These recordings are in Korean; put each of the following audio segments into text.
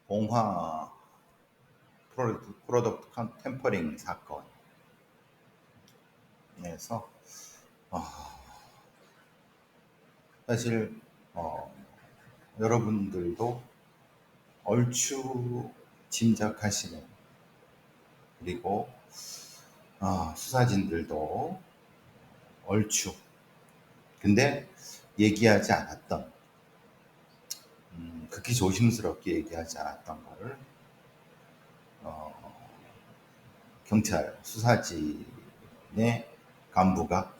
봉화 프로덕트 템퍼링 사건에서 사실 여러분들도 얼추 짐작하시는, 그리고 수사진들도 얼추 근데 얘기하지 않았던, 극히 조심스럽게 얘기하지 않았던 거를 경찰 수사진의 간부가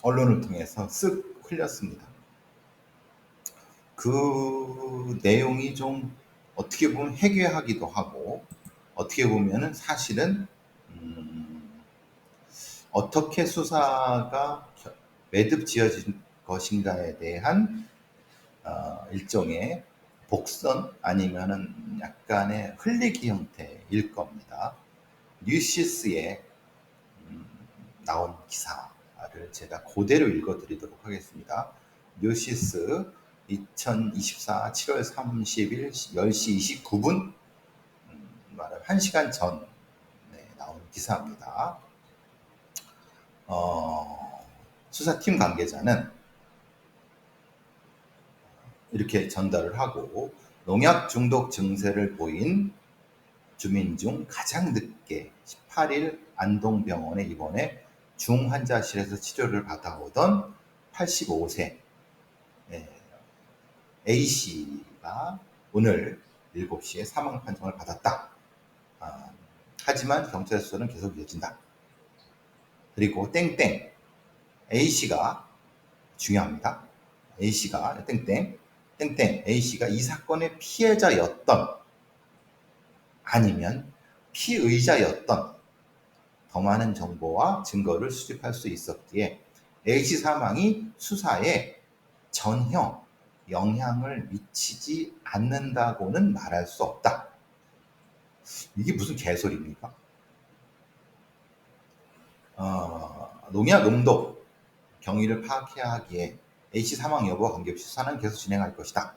언론을 통해서 쓱 흘렸습니다. 그 내용이 좀 어떻게 보면 해괴하기도 하고, 어떻게 보면은 사실은 어떻게 수사가 매듭 지어진 것인가에 대한 일종의 복선 아니면은 약간의 흘리기 형태일 겁니다. 뉴시스에 나온 기사를 제가 그대로 읽어드리도록 하겠습니다. 뉴시스 2024 7월 30일 10시 29분, 말하면 1시간 전에 나온 기사입니다. 수사팀 관계자는 이렇게 전달을 하고, 농약 중독 증세를 보인 주민 중 가장 늦게 18일 안동병원에 입원해 중환자실에서 치료를 받아오던 85세 A씨가 오늘 7시에 사망 판정을 받았다. 하지만 경찰 수사는 계속 이어진다. 그리고 땡땡 A씨가 중요합니다. A씨가 땡땡 A씨가 이 사건의 피해자였던 아니면 피의자였던 더 많은 정보와 증거를 수집할 수 있었기에 A씨 사망이 수사에 전혀 영향을 미치지 않는다고는 말할 수 없다. 이게 무슨 개소리입니까? 농약 농도 경위를 파악해야 하기에 A씨 사망 여부와 관계없이 수사는 계속 진행할 것이다.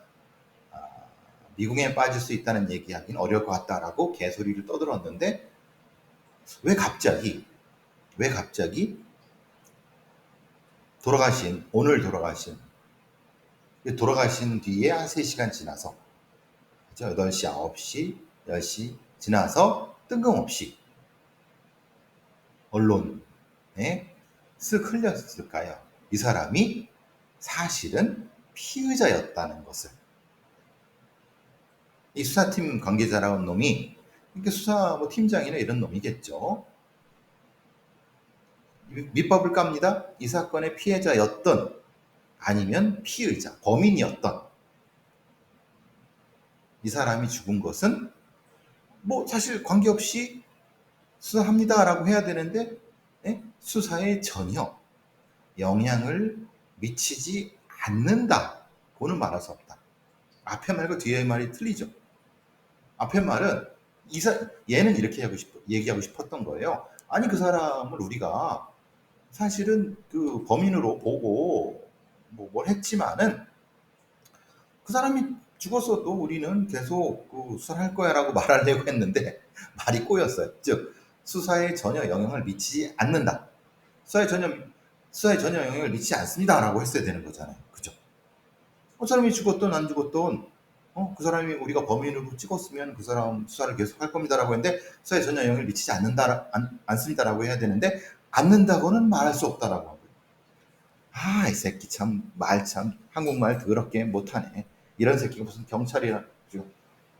미궁에 빠질 수 있다는 얘기하기는 어려울 것 같다라고 개소리를 떠들었는데, 왜 갑자기 오늘 돌아가신 뒤에 한 3시간 지나서, 8시, 9시, 10시 지나서 뜬금없이 언론에 쓱 흘렸을까요? 이 사람이 사실은 피의자였다는 것을. 이 수사팀 관계자라는 놈이, 그러니까 수사 팀장이나 이런 놈이겠죠. 밑밥을 깝니다. 이 사건의 피해자였던 아니면 피의자, 범인이었던 이 사람이 죽은 것은 사실 관계없이 수사합니다라고 해야 되는데, 수사에 전혀 영향을 미치지 않는다고는 말할 수 없다. 앞에 말과 뒤에 말이 틀리죠. 앞에 말은 얘는 이렇게 얘기하고 싶었던 거예요. 아니, 그 사람을 우리가 사실은 그 범인으로 보고 뭘 했지만은 그 사람이 죽었어도 우리는 계속 수사를 할 거야 라고 말하려고 했는데 말이 꼬였어요. 즉, 수사에 전혀 영향을 미치지 않는다. 수사에 전혀 영향을 미치지 않습니다 라고 했어야 되는 거잖아요. 그죠? 그 사람이 죽었든 안 죽었든 그 사람이 우리가 범인으로 찍었으면 그 사람 수사를 계속 할 겁니다 라고 했는데, 수사에 전혀 영향을 미치지 않습니다 라고 해야 되는데, 않는다고는 말할 수 없다라고 하고요. 이 새끼 참 한국말 더럽게 못하네. 이런 새끼가 무슨 경찰이라.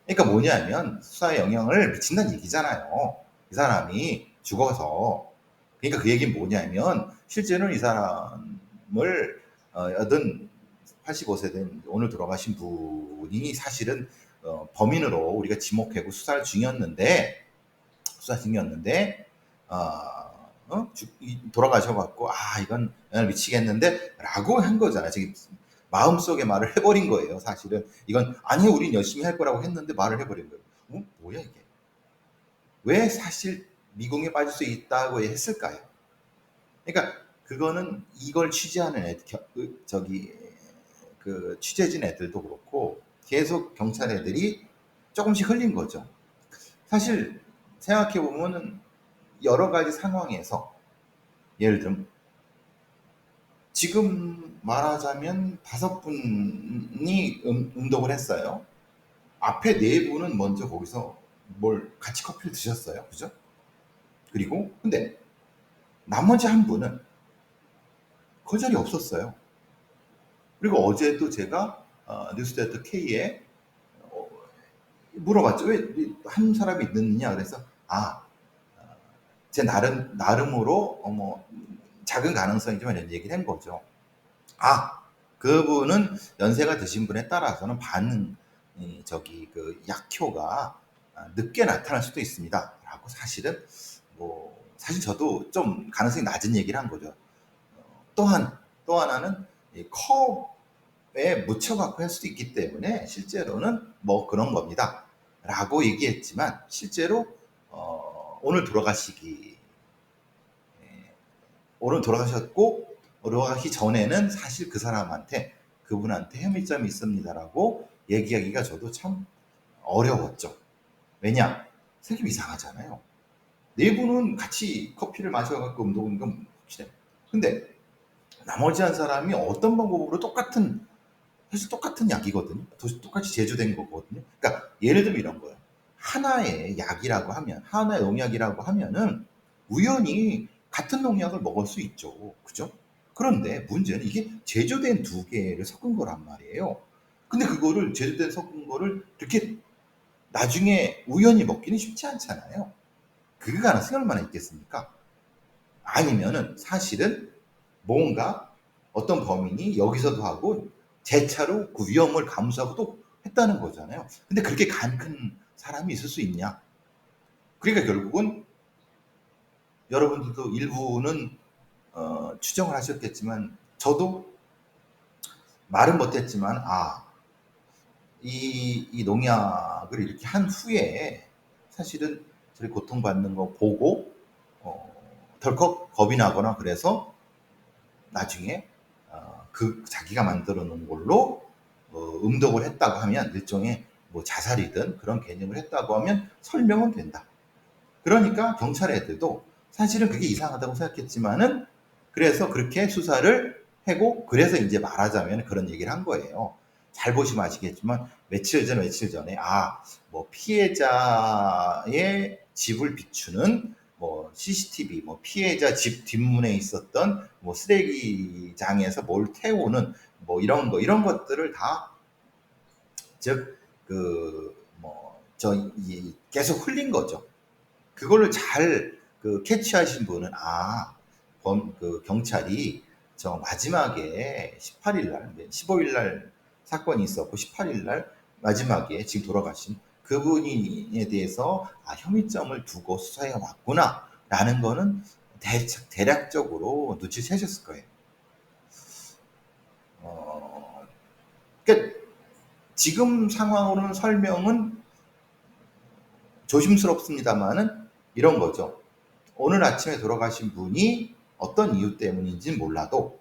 그러니까 뭐냐면 수사에 영향을 미친다는 얘기잖아요. 이 사람이 죽어서. 그러니까 그 얘기는 뭐냐면, 실제로는 이 사람을 85세 된 오늘 돌아가신 분이 사실은 범인으로 우리가 지목하고 수사 중이었는데 돌아가셔갖고 이건 영향을 미치겠는데 라고 한 거잖아요. 지금 마음속에 말을 해버린 거예요. 사실은 이건 아니요, 우린 열심히 할 거라고 했는데 말을 해버린 거예요. 뭐야 이게? 왜 사실 미궁에 빠질 수 있다고 했을까요? 그러니까 그거는 이걸 취재하는 취재진 애들도 그렇고 계속 경찰 애들이 조금씩 흘린 거죠. 사실 생각해 보면은 여러 가지 상황에서 예를 들면 지금 말하자면 5분이 응독을 했어요. 앞에 4분은 먼저 거기서 뭘 같이 커피를 드셨어요. 그죠? 그리고 근데 나머지 한 분은 그 자리에 없었어요. 그리고 어제도 제가 뉴스데이터 K에 물어봤죠. 왜 한 사람이 늦느냐? 그래서 제 나름으로 작은 가능성이지만 이런 얘기를 한 거죠. 그분은 연세가 드신 분에 따라서는 그 약효가 늦게 나타날 수도 있습니다. 라고 사실은 사실 저도 좀 가능성이 낮은 얘기를 한 거죠. 또 하나는 이 컵에 묻혀갖고 할 수도 있기 때문에 실제로는 뭐 그런 겁니다. 라고 얘기했지만 실제로 오늘 돌아가셨고 돌아가기 전에는 사실 그분한테 혐의점이 있습니다라고 얘기하기가 저도 참 어려웠죠. 왜냐? 생각이 이상하잖아요. 4분은 같이 커피를 마셔갖고 운동한 건 확실해. 근데 나머지 한 사람이 어떤 방법으로 사실 똑같은 약이거든요. 똑같이 제조된 거거든요. 그러니까 예를 들면 이런 거예요. 하나의 농약이라고 하면은 우연히 같은 농약을 먹을 수 있죠. 그죠? 그런데 문제는 이게 제조된 2개를 섞은 거란 말이에요. 근데 그거를 제조된 섞은 거를 이렇게 나중에 우연히 먹기는 쉽지 않잖아요. 그 가능성이 얼마나 있겠습니까? 아니면은 사실은 뭔가 어떤 범인이 여기서도 하고 재차로 그 위험을 감수하고 또 했다는 거잖아요. 근데 그렇게 간 큰 사람이 있을 수 있냐? 그러니까 결국은 여러분들도 일부는 추정을 하셨겠지만 저도 말은 못했지만 이 농약을 이렇게 한 후에 사실은 저희 고통받는 거 보고 덜컥 겁이 나거나 그래서 나중에 그 자기가 만들어 놓은 걸로 음독을 했다고 하면 일종의 뭐 자살이든 그런 개념을 했다고 하면 설명은 된다. 그러니까 경찰 애들도 사실은 그게 이상하다고 생각했지만은 그래서 그렇게 수사를 하고 그래서 이제 말하자면 그런 얘기를 한 거예요. 잘 보시면 아시겠지만 며칠 전에 뭐 피해자의 집을 비추는 뭐 CCTV, 뭐 피해자 집 뒷문에 있었던 뭐 쓰레기장에서 뭘 태우는 뭐 이런 것들을 다 즉 계속 흘린 거죠. 그거를 잘 캐치하신 분은 경찰이 저 마지막에 18일 날, 15일 날 사건이 있었고 18일 날 마지막에 지금 돌아가신 그분에 대해서 혐의점을 두고 수사해 왔구나라는 거는 대략적으로 눈치채셨을 거예요. 그러니까 지금 상황으로는 설명은 조심스럽습니다만은 이런 거죠. 오늘 아침에 돌아가신 분이 어떤 이유 때문인지는 몰라도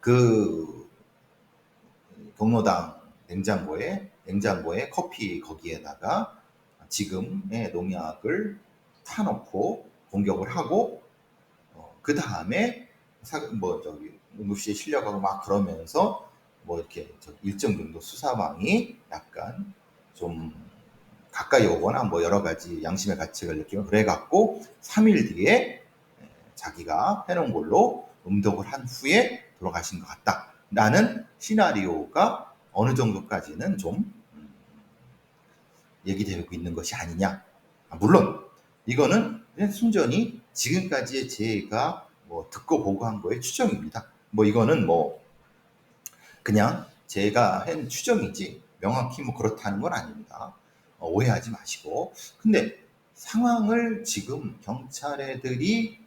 그 경로당 냉장고에 커피 거기에다가 지금의 농약을 타놓고 공격을 하고 그 다음에 응급실에 실려가고 막 그러면서 뭐 이렇게 일정 정도 수사망이 약간 좀 가까이 오거나 뭐 여러 가지 양심의 가책을 느끼고 그래갖고 3일 뒤에 자기가 해놓은 걸로 음독을 한 후에 돌아가신 것 같다라는 시나리오가 어느 정도까지는 좀 얘기되고 있는 것이 아니냐. 물론 이거는 그냥 순전히 지금까지의 제가 뭐 듣고 보고한 거의 추정입니다. 뭐 이거는 뭐 그냥 제가 한 추정이지 명확히 뭐 그렇다는 건 아닙니다. 오해하지 마시고. 근데 상황을 지금 경찰 애들이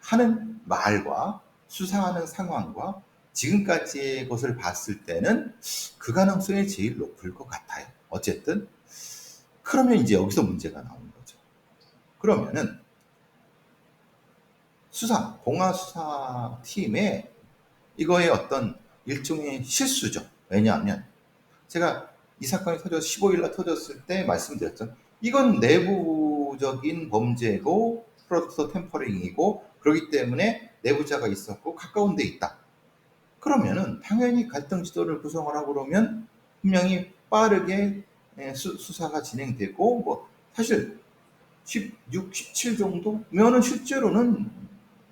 하는 말과 수사하는 상황과 지금까지의 것을 봤을 때는 그 가능성이 제일 높을 것 같아요. 어쨌든 그러면 이제 여기서 문제가 나오는 거죠. 그러면은 공화 수사팀의 이거의 어떤 일종의 실수죠. 왜냐하면 제가 이 사건이 15일 날 터졌을 때 말씀드렸죠. 이건 내부적인 범죄고 프로덕트 템퍼링이고 그렇기 때문에 내부자가 있었고 가까운 데 있다. 그러면은 당연히 갈등 지도를 구성을 하고 그러면 분명히 빠르게 수사가 진행되고 뭐 사실 16, 17 정도면은 실제로는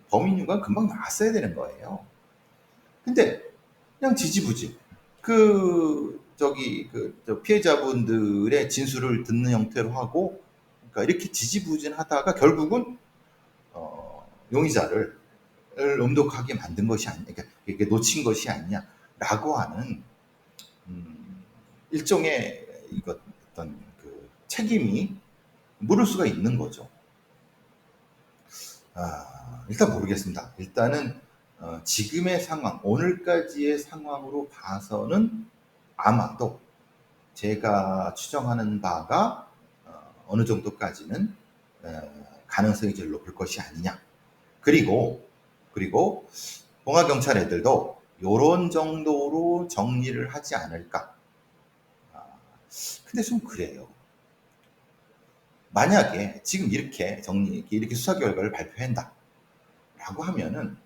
범인유가 금방 나왔어야 되는 거예요. 근데 그냥 지지부지 저 피해자분들의 진술을 듣는 형태로 하고 그러니까 이렇게 지지부진하다가 결국은 용의자를 엄독하게 만든 것이 아니냐, 그러니까 이렇게 놓친 것이 아니냐라고 하는 일종의 이것 어떤 그 책임이 물을 수가 있는 거죠. 일단 모르겠습니다. 일단은 지금의 상황, 오늘까지의 상황으로 봐서는 아마도 제가 추정하는 바가 어느 정도까지는 가능성이 제일 높을 것이 아니냐. 그리고 봉화경찰 애들도 요런 정도로 정리를 하지 않을까. 근데 좀 그래요. 만약에 지금 이렇게 수사 결과를 발표한다. 라고 하면은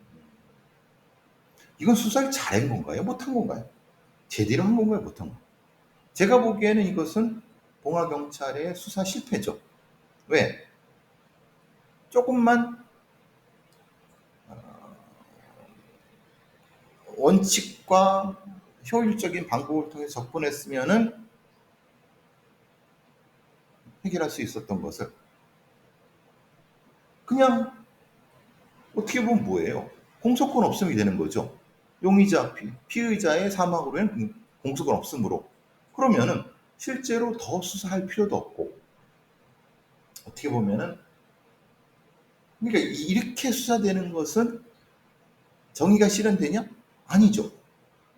이건 수사를 잘한 건가요? 못한 건가요? 제대로 한 건가요? 못한 건가요? 제가 보기에는 이것은 봉화경찰의 수사 실패죠. 왜? 조금만 원칙과 효율적인 방법을 통해 접근했으면은 해결할 수 있었던 것을 그냥 어떻게 보면 뭐예요? 공소권 없음이 되는 거죠. 용의자, 피의자의 사망으로 는 공소권 없음으로. 그러면은 실제로 더 수사할 필요도 없고 어떻게 보면은 그러니까 이렇게 수사되는 것은 정의가 실현되냐? 아니죠.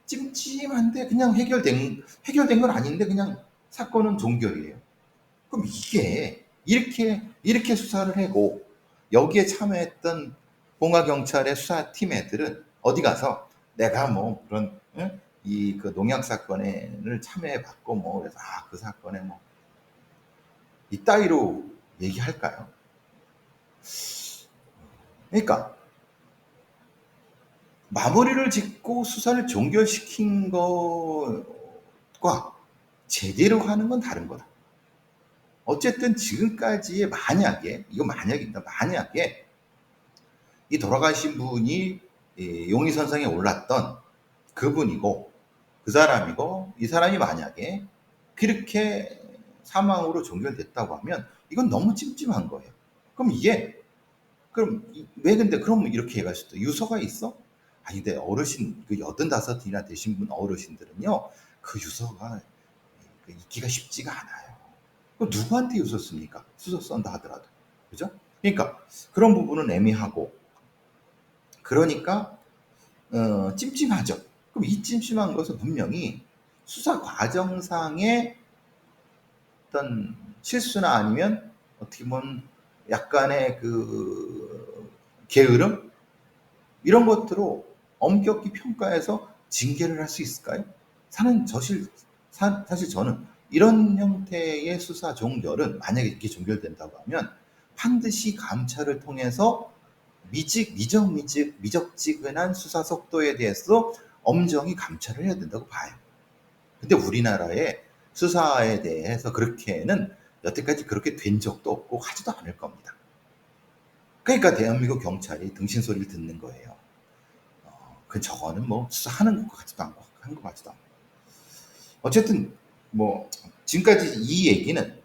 찜찜한데 그냥 해결된 건 아닌데 그냥 사건은 종결이에요. 그럼 이렇게 수사를 하고 여기에 참여했던 봉화경찰의 수사팀 애들은 어디 가서 내가 뭐 그런 이그 농약 사건을 참여해봤고 뭐 그래서 그 사건에 뭐 이따위로 얘기할까요? 그러니까 마무리를 짓고 수사를 종결시킨 것과 제대로 하는 건 다른 거다. 어쨌든 지금까지의 만약에 이거 만약입니다. 만약에 이 돌아가신 분이 용의선상에 올랐던 그분이고 그 사람이고 이 사람이 만약에 그렇게 사망으로 종결됐다고 하면 이건 너무 찜찜한 거예요. 그럼 그럼 왜 근데 그럼 이렇게 얘기할 수도 유서가 있어? 아니 근데 어르신 그 85이나 되신 분 어르신들은요 그 유서가 있기가 쉽지가 않아요. 그럼 누구한테 유서 씁니까? 수서 쓴다 하더라도 그죠? 그러니까 그런 부분은 애매하고 그러니까 찜찜하죠. 그럼 이 찜찜한 것은 분명히 수사 과정상의 어떤 실수나 아니면 어떻게 보면 약간의 그 게으름 이런 것들로 엄격히 평가해서 징계를 할 수 있을까요? 사실 저는 이런 형태의 수사 종결은 만약에 이렇게 종결된다고 하면 반드시 감찰을 통해서 미적지근한 수사 속도에 대해서 엄정히 감찰을 해야 된다고 봐요. 근데 우리나라의 수사에 대해서 그렇게는 여태까지 그렇게 된 적도 없고 하지도 않을 겁니다. 그러니까 대한민국 경찰이 등신 소리를 듣는 거예요. 저거는 뭐 수사하는 것 같지도 않고 한 것 같지도 않고. 어쨌든 뭐 지금까지 이 얘기는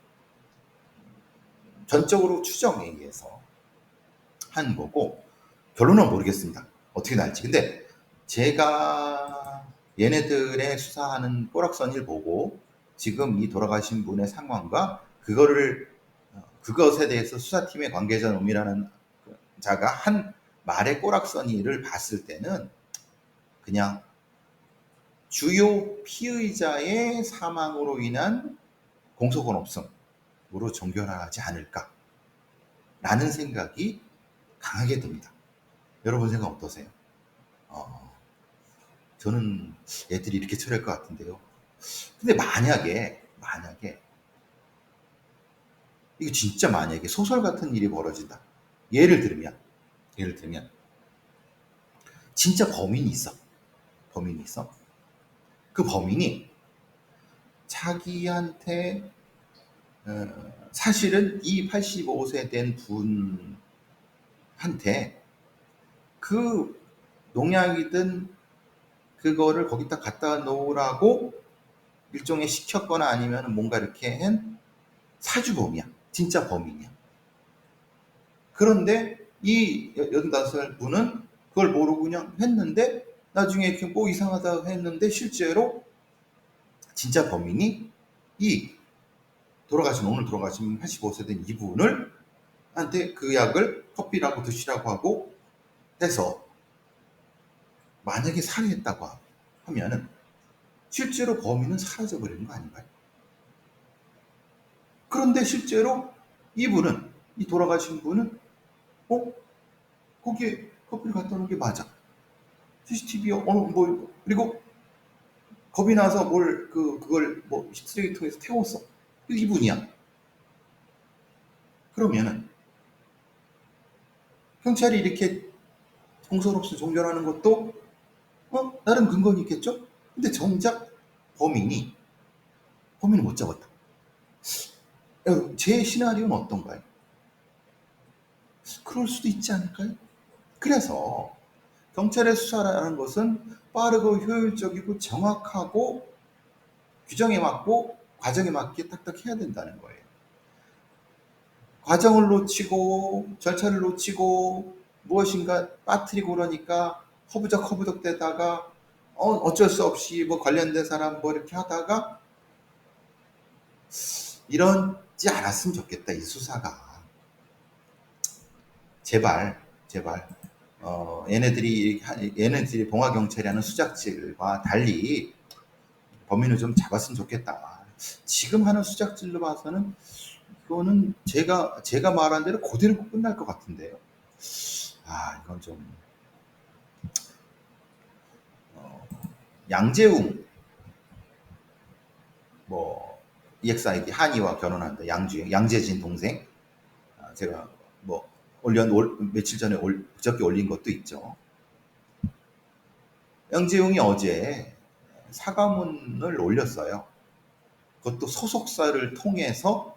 전적으로 추정에 의해서 한 거고 결론은 모르겠습니다. 어떻게 날지. 근데 제가 얘네들의 수사하는 꼬락서니를 보고 지금 이 돌아가신 분의 상황과 그것에 대해서 수사팀의 관계자 놈이라는 자가 한 말의 꼬락서니를 봤을 때는 그냥 주요 피의자의 사망으로 인한 공소권 없음으로 종결하지 않을까라는 생각이 강하게 듭니다. 여러분 생각 어떠세요? 저는 애들이 이렇게 처리할 것 같은데요. 근데 만약에 이거 진짜 만약에 소설 같은 일이 벌어진다. 예를 들면 예를 들면 진짜 범인이 있어. 범인이 있어. 그 범인이 자기한테 사실은 이 85세 된 분한테 그 농약이든 그거를 거기다 갖다 놓으라고 일종의 시켰거나 아니면 뭔가 이렇게 한 사주범이야. 진짜 범인이야. 그런데 이 85살 분은 그걸 모르고 그냥 했는데 나중에 이렇게 뭐 이상하다 했는데 실제로 진짜 범인이 이 오늘 돌아가신 85세 된 이분을 한테 그 약을 커피라고 드시라고 하고 해서 만약에 살해했다고 하면은 실제로 범인은 사라져 버리는 거 아닌가요? 그런데 실제로 이분은 이 돌아가신 분은 거기에 커피를 갖다 놓은 게 맞아. CCTV 그리고 겁이 나서 그걸 뭐 쓰레기통에서 태웠어. 이분이야. 그러면은 경찰이 이렇게 성서롭이 종결하는 것도 나름 근거는 있겠죠? 근데 정작 범인이 범인을 못 잡았다. 여러분, 제 시나리오는 어떤가요? 그럴 수도 있지 않을까요? 그래서 경찰의 수사라는 것은 빠르고 효율적이고 정확하고 규정에 맞고 과정에 맞게 딱딱 해야 된다는 거예요. 과정을 놓치고 절차를 놓치고 무엇인가 빠뜨리고 그러니까 허부적 대다가 어쩔 수 없이 뭐 관련된 사람 뭐 이렇게 하다가 이러지 않았으면 좋겠다. 이 수사가 제발 얘네들이 봉화경찰이라는 수작질과 달리 범인을 좀 잡았으면 좋겠다. 지금 하는 수작질로 봐서는 이거는 제가 말한 대로 그대로 끝날 것 같은데요. 이건 좀 양재웅 뭐 EXID 한이와 결혼한다. 양재진 동생. 제가 뭐 며칠 전에 그저께 올린 것도 있죠. 양재웅이 어제 사과문을 올렸어요. 그것도 소속사를 통해서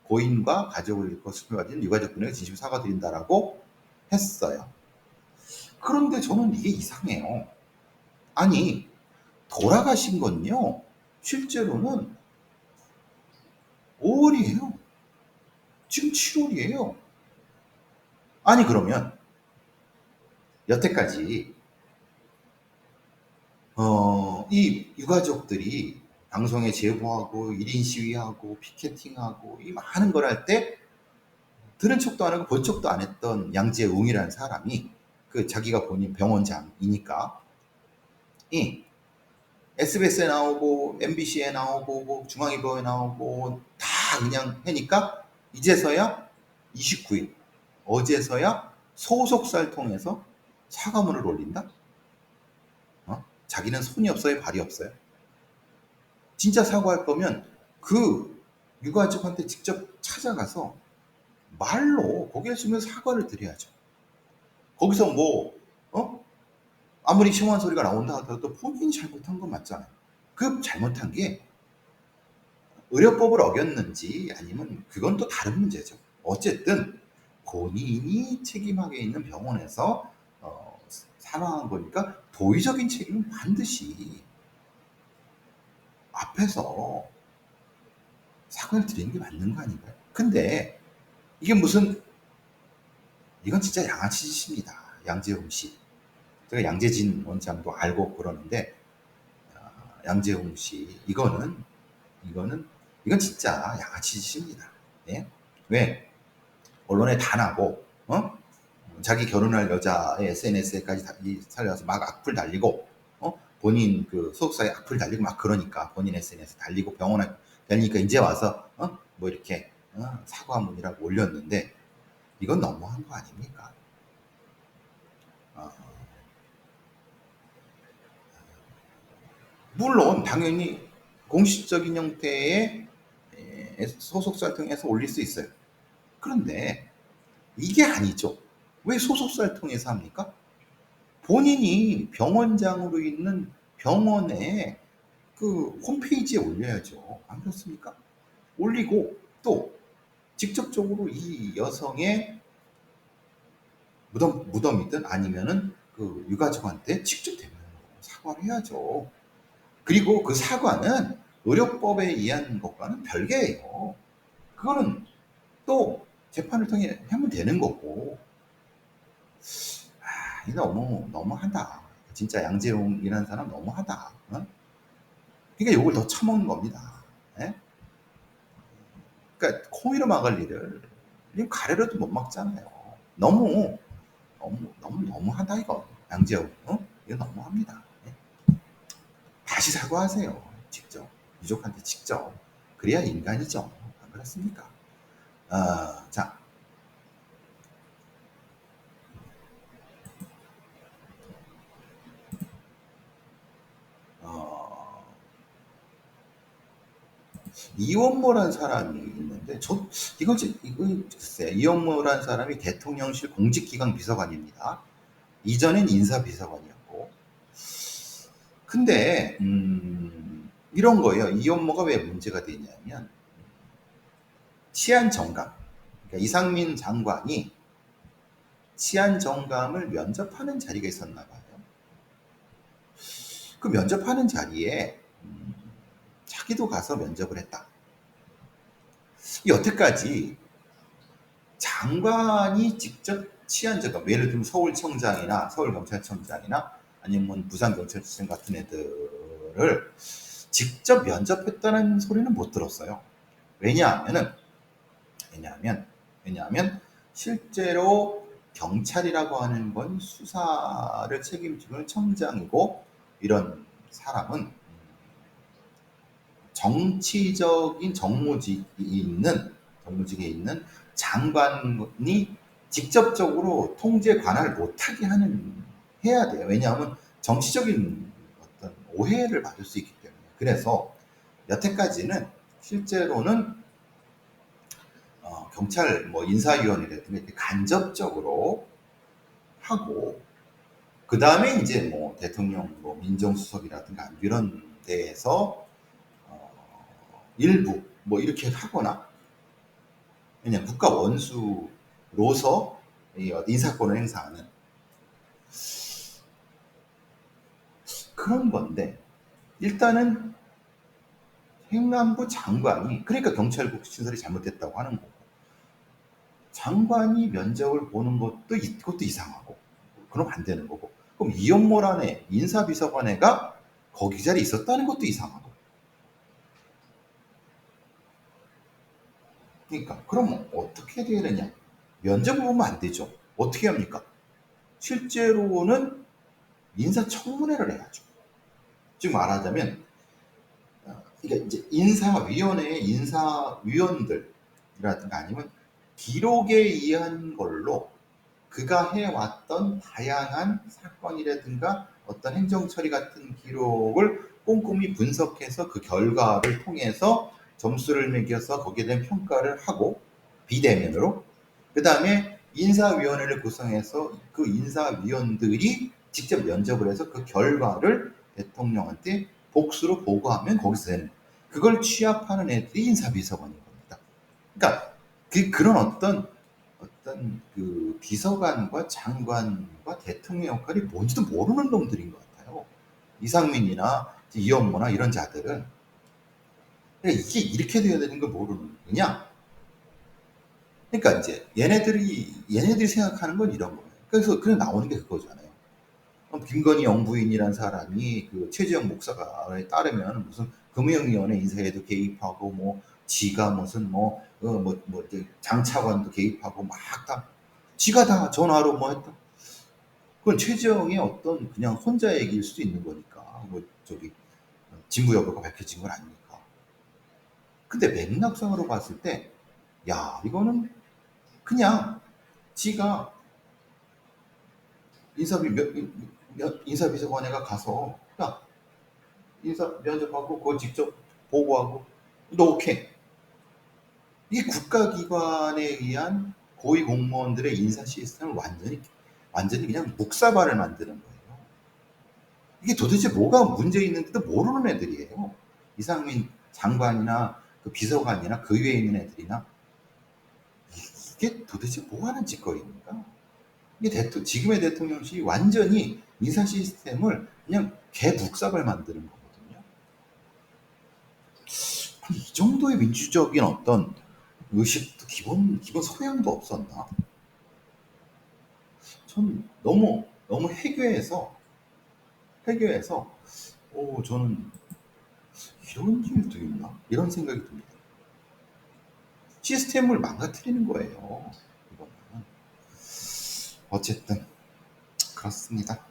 고인과 가족을 잃고 슬픔을 가진 유가족분에게 진심 사과드린다라고 했어요. 그런데 저는 이게 이상해요. 아니, 돌아가신 건요, 실제로는 5월이에요. 지금 7월이에요. 아니, 그러면, 여태까지, 이 유가족들이 방송에 제보하고, 1인 시위하고, 피켓팅하고, 이 많은 걸 할 때, 들은 척도 안 하고 본 척도 안 했던 양재웅이라는 사람이, 자기가 본인 병원장이니까, 이 SBS에 나오고 MBC에 나오고 뭐 중앙일보에 나오고 다 그냥 하니까 이제서야 29일 어제서야 소속사를 통해서 사과문을 올린다? 자기는 손이 없어요, 발이 없어요. 진짜 사과할 거면 그 유가족한테 직접 찾아가서 말로 고개를 숙여서 사과를 드려야죠. 거기서 아무리 시원한 소리가 나온다 하더라도 본인이 잘못한 건 맞잖아요. 그 잘못한 게 의료법을 어겼는지 아니면 그건 또 다른 문제죠. 어쨌든 본인이 책임하게 있는 병원에서 사망한 거니까 도의적인 책임은 반드시 앞에서 사과를 드리는 게 맞는 거 아닌가요? 근데 이게 이건 진짜 양아치 짓입니다. 양재홍 씨. 제가 양재진 원장도 알고 그러는데 양재홍 씨 이건 진짜 양아치 짓입니다. 예? 왜? 언론에 다 나고 자기 결혼할 여자의 SNS에까지 살려서 막 악플 달리고 본인 그 소속사에 악플 달리고 막 그러니까 본인 SNS 달리고 병원에 달리니까 이제 와서 뭐 이렇게 사과문이라고 올렸는데 이건 너무한 거 아닙니까? 어, 물론 당연히 공식적인 형태의 소속사를 통해서 올릴 수 있어요. 그런데 이게 아니죠. 왜 소속사를 통해서 합니까? 본인이 병원장으로 있는 병원의 그 홈페이지에 올려야죠. 안 그렇습니까? 올리고 또 직접적으로 이 여성의 무덤이든 아니면은 그 유가족한테 직접 대면으로 사과를 해야죠. 그리고 그 사과는 의료법에 의한 것과는 별개예요. 그거는 또 재판을 통해 하면 되는 거고. 아, 이 너무하다. 진짜 양재용이라는 사람 너무하다. 어? 그러니까 욕을 더 처먹는 겁니다. 예? 그러니까 코미로 막을 일을 가래로도 못 막잖아요. 너무하다 이거. 양재용, 어? 이거 너무합니다. 예? 다시 사과하세요. 직접. 유족한테 직접. 그래야 인간이죠. 안 그렇습니까? 자, 어, 이원모란 사람이 있는데, 이거 글쎄, 이원모란 사람이 대통령실 공직기강 비서관입니다. 이전엔 인사비서관이었고. 근데, 이런 거예요. 이원모가 왜 문제가 되냐면, 치안정감. 그러니까 이상민 장관이 치안정감을 면접하는 자리가 있었나 봐요. 그 면접하는 자리에 자기도 가서 면접을 했다. 여태까지 장관이 직접 치안정감, 예를 들면 서울청장이나 서울경찰청장이나 아니면 부산경찰청 같은 애들을 직접 면접했다는 소리는 못 들었어요. 왜냐하면 실제로 경찰이라고 하는 건 수사를 책임지는 청장이고, 이런 사람은 정치적인 정무직에 있는 장관이 직접적으로 통제 관할을 못하게 해야 돼요. 왜냐하면 정치적인 어떤 오해를 받을 수 있기 때문에. 그래서 여태까지는 실제로는 경찰 뭐 인사위원회라든가 이렇게 간접적으로 하고, 그 다음에 이제 뭐 대통령 뭐 민정수석이라든가 이런 데에서 일부 뭐 이렇게 하거나, 그냥 국가 원수로서 인사권을 행사하는 그런 건데, 일단은 행안부 장관이, 그러니까 경찰국 신설이 잘못됐다고 하는 거고, 장관이 면접을 보는 그것도 이상하고, 그럼 안 되는 거고, 그럼 이용모란의 인사비서관회가 거기 자리에 있었다는 것도 이상하고. 그러니까 그럼 어떻게 돼야 되냐? 면접을 보면 안 되죠. 어떻게 합니까? 실제로는 인사청문회를 해야죠. 즉 말하자면, 그러니까 이제 인사위원회의 인사위원들이라든가 아니면 기록에 의한 걸로 그가 해왔던 다양한 사건이라든가 어떤 행정처리 같은 기록을 꼼꼼히 분석해서 그 결과를 통해서 점수를 매겨서 거기에 대한 평가를 하고, 비대면으로 그 다음에 인사위원회를 구성해서 그 인사위원들이 직접 면접을 해서 그 결과를 대통령한테 복수로 보고하면 거기서 되는, 그걸 취합하는 애들이 인사비서관인 겁니다. 그러니까 그런 어떤 그 비서관과 장관과 대통령 역할이 뭔지도 모르는 놈들인 것 같아요. 이상민이나 이영모나 이런 자들은. 그러니까 이게 이렇게 돼야 되는 걸 모르는 거냐? 그러니까 이제 얘네들이 생각하는 건 이런 거예요. 그래서 그냥 나오는 게 그거잖아요. 김건희 영부인이란 사람이 그 최재형 목사가 따르면 무슨 금융위원회 인사에도 개입하고, 뭐 지가 무슨 이제 장차관도 개입하고 막 다 지가 다 전화로 뭐 했다. 그건 최재형의 어떤 그냥 혼자 얘기일 수도 있는 거니까, 뭐 저기 진부 여부가 밝혀진 건 아니니까. 근데 맥락상으로 봤을 때, 야 이거는 그냥 지가 인사비서관회가 가서, 야 인사 면접하고 그거 직접 보고하고 너 오케이. 이 국가기관에 의한 고위공무원들의 인사 시스템을 완전히 그냥 묵사발을 만드는 거예요. 이게 도대체 뭐가 문제 있는지도 모르는 애들이에요. 이상민 장관이나 그 비서관이나 그 위에 있는 애들이나 이게 도대체 뭐 하는 짓거리입니까? 이게 지금의 대통령실이 완전히 인사 시스템을 그냥 개묵사발 만드는 거거든요. 이 정도의 민주적인 어떤 의식도 기본 소양도 없었나? 전 너무 해괴해서 저는 이런 일도 있나? 이런 생각이 듭니다. 시스템을 망가뜨리는 거예요. 이거는. 어쨌든 그렇습니다.